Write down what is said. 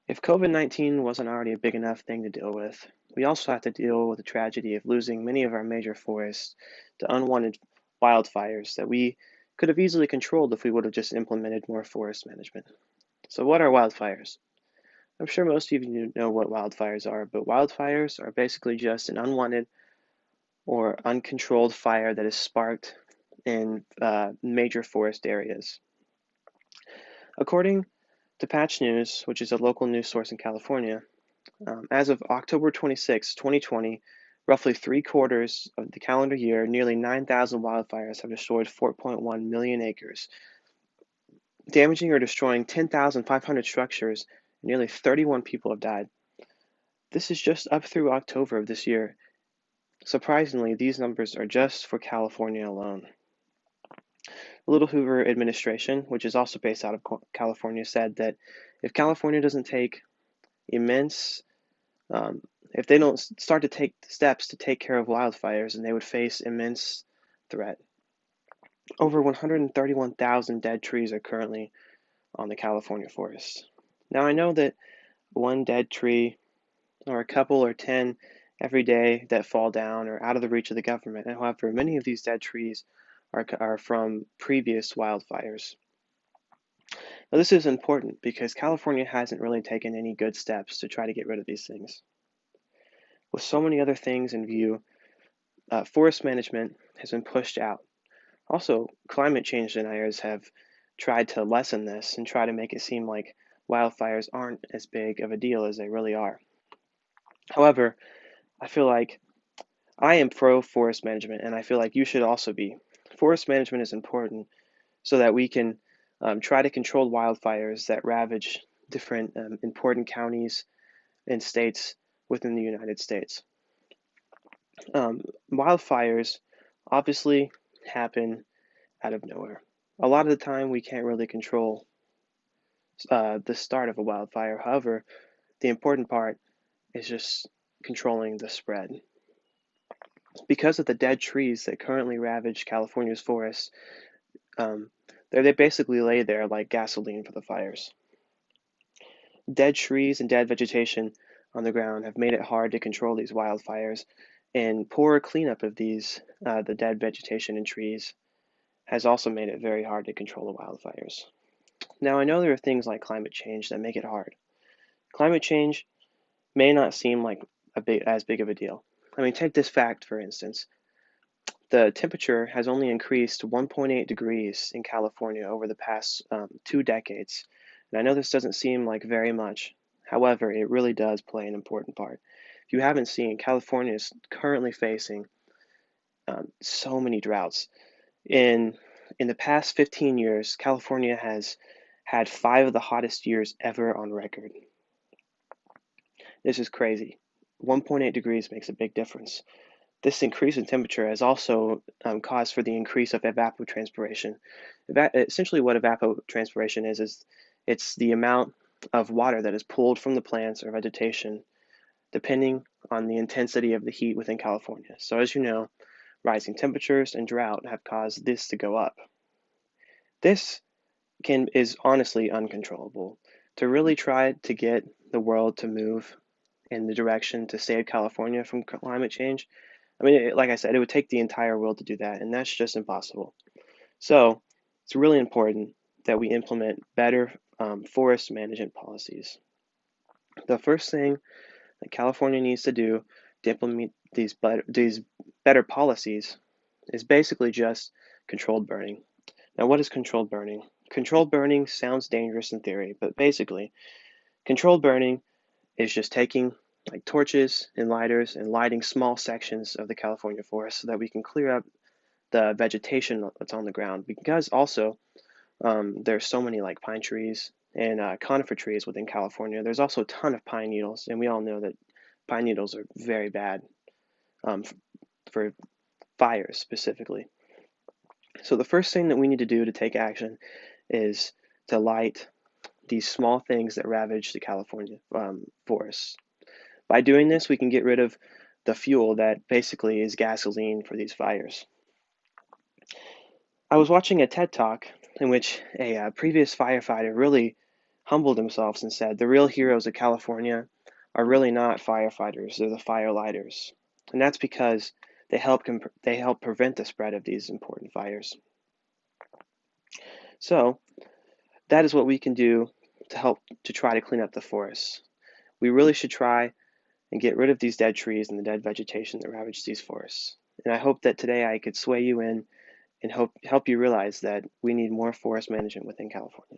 If COVID-19 wasn't already a big enough thing to deal with, we also have to deal with the tragedy of losing many of our major forests to unwanted wildfires that we could have easily controlled if we would have just implemented more forest management. So, what are wildfires? I'm sure most of you know what wildfires are, but wildfires are basically just an unwanted or uncontrolled fire that is sparked in major forest areas. According to Patch News, which is a local news source in California, as of October 26, 2020, roughly three-quarters of the calendar year, nearly 9,000 wildfires have destroyed 4.1 million acres, damaging or destroying 10,500 structures, and nearly 31 people have died. This is just up through October of this year. Surprisingly, these numbers are just for California alone. The Little Hoover administration, which is also based out of California, said that if California doesn't take immense Um, if they don't start to take steps to take care of wildfires, then they would face immense threat. Over 131,000 dead trees are currently on the California forests. Now, I know that one dead tree or a couple or 10 every day that fall down are out of the reach of the government. However, many of these dead trees are from previous wildfires. Now, this is important because California hasn't really taken any good steps to try to get rid of these things. With so many other things in view, forest management has been pushed out. Also, climate change deniers have tried to lessen this and try to make it seem like wildfires aren't as big of a deal as they really are. However, I feel like I am pro forest management, and I feel like you should also be. Forest management is important so that we can try to control wildfires that ravage different important counties and states within the United States. Um, Wildfires obviously happen out of nowhere. A lot of the time, we can't really control the start of a wildfire. However, the important part is just controlling the spread. Because of the dead trees that currently ravage California's forests, um, they basically lay there like gasoline for the fires. Dead trees and dead vegetation on the ground have made it hard to control these wildfires, and poor cleanup of the dead vegetation and trees, has also made it very hard to control the wildfires. Now, I know there are things like climate change that make it hard. Climate change may not seem like as big of a deal. I mean, take this fact for instance. The temperature has only increased 1.8 degrees in California over the past 2 decades. And I know this doesn't seem like very much. However, it really does play an important part. If you haven't seen, California is currently facing so many droughts. In in the past 15 years, California has had five of the hottest years ever on record. This is crazy. 1.8 degrees makes a big difference. This increase in temperature has also caused for the increase of evapotranspiration. Essentially, what evapotranspiration is it's the amount of water that is pulled from the plants or vegetation depending on the intensity of the heat within California. So, as you know, rising temperatures and drought have caused this to go up. This is honestly uncontrollable. To really try to get the world to move in the direction to save California from climate change, I mean, like I said, it would take the entire world to do that, and that's just impossible. So it's really important that we implement better forest management policies. The first thing that California needs to do to implement these better policies is basically just controlled burning. Now, what is controlled burning? Controlled burning sounds dangerous in theory, but basically, controlled burning is just taking like torches and lighters and lighting small sections of the California forest so that we can clear up the vegetation that's on the ground. Because also there's so many like pine trees and conifer trees within California. There's also a ton of pine needles, and we all know that pine needles are very bad um, for fires specifically. So the first thing that we need to do to take action is to light these small things that ravage the California forests. By doing this, we can get rid of the fuel that basically is gasoline for these fires. I was watching a TED Talk in which a previous firefighter really humbled themselves and said, the real heroes of California are really not firefighters, they're the firelighters. And that's because they help prevent the spread of these important fires. So that is what we can do to help to try to clean up the forests. We really should try and get rid of these dead trees and the dead vegetation that ravage these forests. And I hope that today I could sway you in and help you realize that we need more forest management within California.